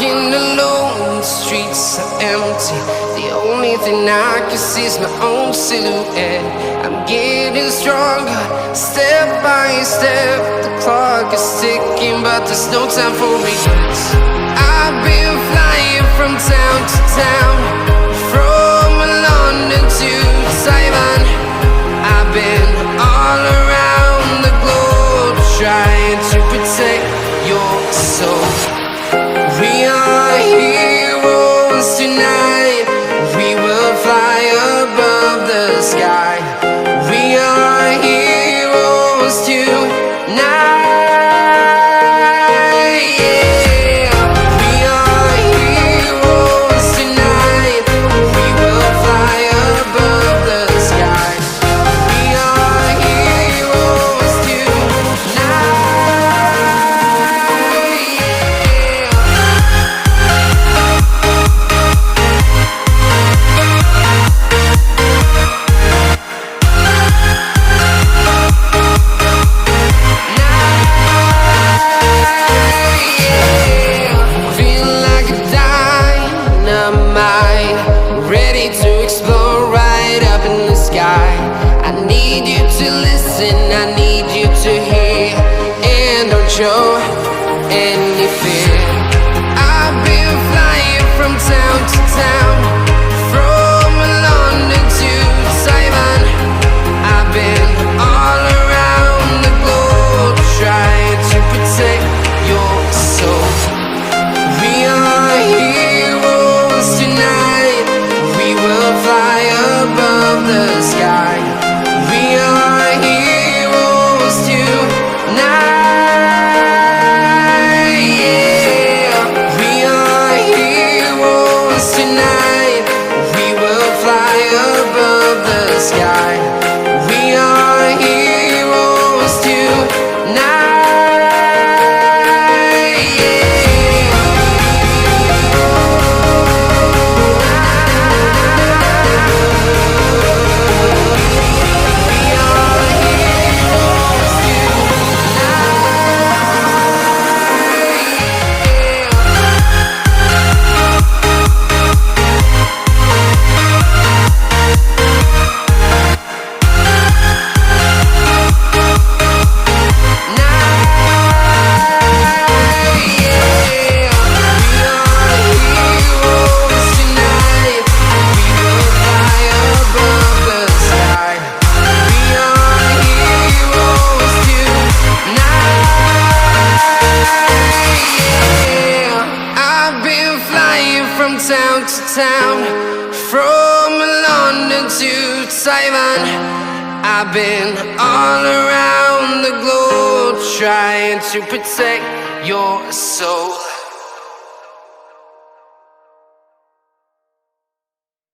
walking alone, the streets are empty. The only thing I can see is my own silhouette. I'm getting stronger, step by step. The clock is ticking, but there's no time for regrets. I've been flying from town to town, from London to Taiwan. I've been all around the globe, trying to protect your soul. We are heroes tonight. We will fly above the sky. We are heroes tonight. Yeah. We are heroes tonight. We will fly above the sky. We are heroes tonight. Ready to explore right up in the sky. I need you to listen, I need you to hear, and don't show any fear. I've been flying from town to town, from London to Taiwan. I've been all around the globe, trying to protect your soul. We are heroes tonight. We will fly above the sky. We are heroes tonight. Yeah. We are heroes tonight. We will fly above the sky. We are heroes tonight. Town to town, from London to Taiwan. I've been all around the globe, trying to protect your soul.